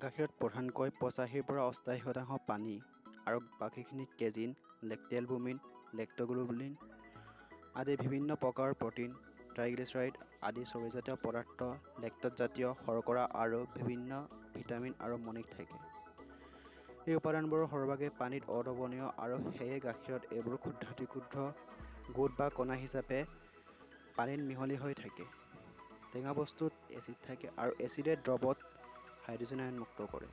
গাখীৰত প্ৰধানকৈ 85 পৰা 88% পানী আৰু বাকীখিনি কেজিন, লেক্টেলবুমিন, লেক্টোগ্লোবিলিন আদি বিভিন্ন প্ৰকাৰৰ প্ৰটিন, ট্ৰাইগ্লিচাৰাইড আদি চৰ্বিজাতীয় পদাৰ্থ, লেক্ট'জজাতীয় শৰ্কৰা আৰু বিভিন্ন ভিটামিন আৰু মণিক থাকে। এই উপাদানবোৰৰ সৰহভাগেই পানীত অদ্ৰৱণীয় আৰু সেয়ে গাখীৰত এইবোৰ ক্ষুদ্ৰাতিক্ষুদ্ৰ গোট বা কণা হিচাপে পানীত মিহলি হৈ থাকে। টেঙা বস্তুত এচিড থাকে আৰু এচিডে দ্ৰৱত হাইড্ৰজেন আয়ন মুক্ত কৰে।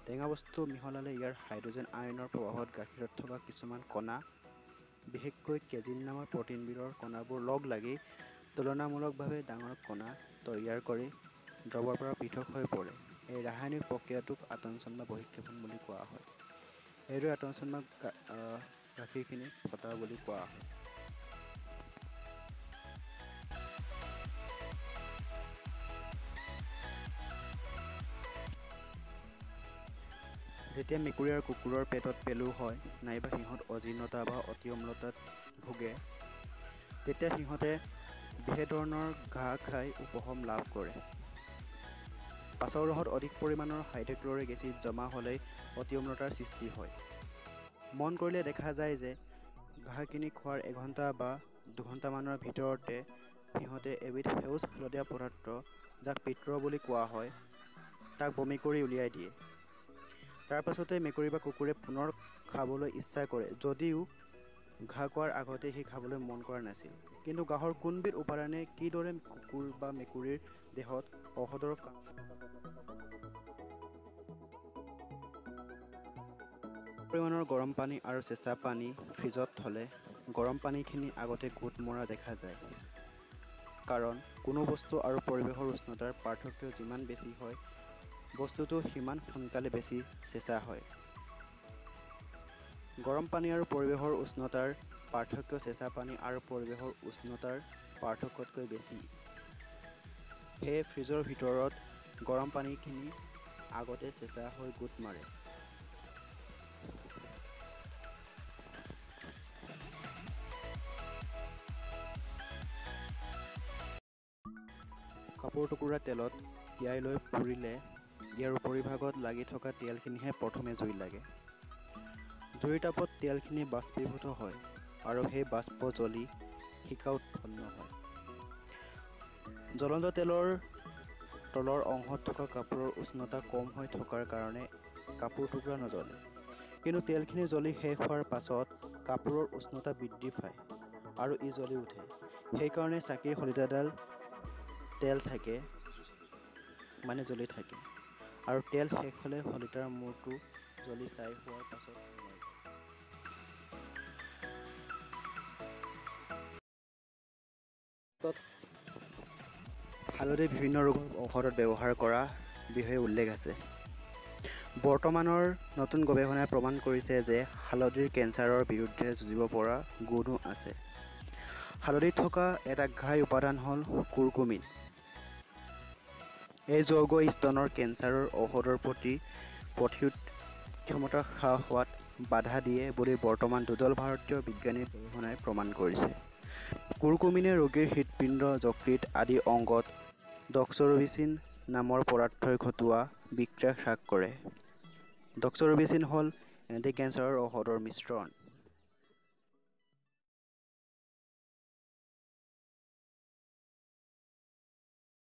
টেঙা বস্তু মিহলালে ইয়াৰ হাইড্ৰজেন আয়নৰ প্ৰভাৱত গাখীৰত থকা কিছুমান কণা, বিশেষকৈ কেজিন নামৰ প্ৰটিনবিধৰ কণাবোৰ লগ লাগি তুলনামূলকভাৱে ডাঙৰ কণা তৈয়াৰ কৰি দ্ৰৱৰ পৰা পৃথক হৈ পৰে। এই ৰাসায়নিক প্ৰক্ৰিয়াটোক আতংচন বা বহিক্ষেপণ বুলি কোৱা হয়। এইদৰে আতংচন বা গাখীৰখিনিক ফটা বুলি কোৱা হয়। যেতিয়া মেকুৰী আৰু কুকুৰৰ পেটত পেলু হয় নাইবা সিহঁত অজীৰ্ণতা বা অতি অম্লতাত ভোগে, তেতিয়া সিহঁতে বিশেষ ধৰণৰ ঘাঁহ খাই উপশম লাভ কৰে। পাছৰ ৰসত অধিক পৰিমাণৰ হাইড্ৰক্লৰিক এচিড জমা হ'লেই অতি অম্লতাৰ সৃষ্টি হয়। মন কৰিলে দেখা যায় যে ঘাঁহখিনি খোৱাৰ এঘণ্টা বা দুঘণ্টামানৰ ভিতৰতে সিহঁতে এবিধ সেউজ হালধীয়া পদাৰ্থ, যাক পিত্ৰ বুলি কোৱা হয়, তাক বমি কৰি উলিয়াই দিয়ে। তাৰ পাছতে মেকুৰী বা কুকুৰে পুনৰ খাবলৈ ইচ্ছা কৰে, যদিও ঘাঁহ খোৱাৰ আগতে সি খাবলৈ মন কৰা নাছিল। কিন্তু ঘাঁহৰ কোনবিধ উপাদানে কিদৰে কুকুৰ বা মেকুৰীৰ দেহত ঔষধৰ পৰিমাণৰ গৰম পানী আৰু চেঁচা পানী ফ্ৰিজত থ'লে গৰম পানীখিনি আগতে গোট মৰা দেখা যায়। কাৰণ কোনো বস্তু আৰু পৰিৱেশৰ উষ্ণতাৰ পাৰ্থক্য যিমান বেছি হয়, বস্তুটো সিমান সোনকালে বেছি চেঁচা হয়। গৰম পানী আৰু পৰিৱেশৰ উষ্ণতাৰ পাৰ্থক্য চেঁচা পানী আৰু পৰিৱেশৰ উষ্ণতাৰ পাৰ্থক্যতকৈ বেছি। সেয়ে ফ্ৰিজৰ ভিতৰত গৰম পানীখিনি আগতে চেঁচা হৈ গোট মাৰে। কাপোৰ টুকুৰা তেলত তিয়াই লৈ পুৰিলে ইয়াৰ উপৰিভাগত লাগি থকা তেলখিনিহে প্ৰথমে জুই লাগে। জুইৰ তাপত তেলখিনি বাষ্পীভূত হয় আৰু সেই বাষ্প জ্বলি শিখা উৎপন্ন হয়। জ্বলন্ত তেলৰ তলৰ অংশত থকা কাপোৰৰ উষ্ণতা কম হৈ থকাৰ কাৰণে কাপোৰ টুকুৰা নজ্বলে। কিন্তু তেলখিনি জ্বলি শেষ হোৱাৰ পাছত কাপোৰৰ উষ্ণতা বৃদ্ধি পায় আৰু ই জ্বলি উঠে। সেইকাৰণে চাকিৰ শলিতাডাল তেল থাকে, মানে জ্বলি থাকে, আৰু তেল শেষ হ'লে শলিতাৰ মূৰটো জ্বলি ছাই হোৱাৰ পাছত নুমাই যায়। হালধি বিভিন্ন ৰোগৰ ঔষধত ব্যৱহাৰ কৰা বিষয়ে উল্লেখ আছে। বৰ্তমানৰ নতুন গৱেষণাই প্ৰমাণ কৰিছে যে হালধিৰ কেঞ্চাৰৰ বিৰুদ্ধে যুঁজিব পৰা গুণো আছে। হালধিত থকা এটা ঘাই উপাদান হ'ল কুৰকুমিন। এই যৌগ স্তনৰ কেঞ্চাৰৰ ঔষধৰ প্ৰতি প্ৰতিৰোধ ক্ষমতা হ্ৰাস হোৱাত বাধা দিয়ে বুলি বৰ্তমান দুদল ভাৰতীয় বিজ্ঞানীৰ গৱেষণাই প্ৰমাণ কৰিছে। কুৰকুমিনে ৰোগীৰ হৃদপিণ্ড, যকৃত আদি অংগত ডক্সৰুবিচিন নামৰ পদাৰ্থই ঘটোৱা বিক্ৰিয়াক হ্ৰাস কৰে। ডক্সৰুবিচিন হ'ল এণ্টি-কেঞ্চাৰৰ ঔষধৰ মিশ্ৰণ।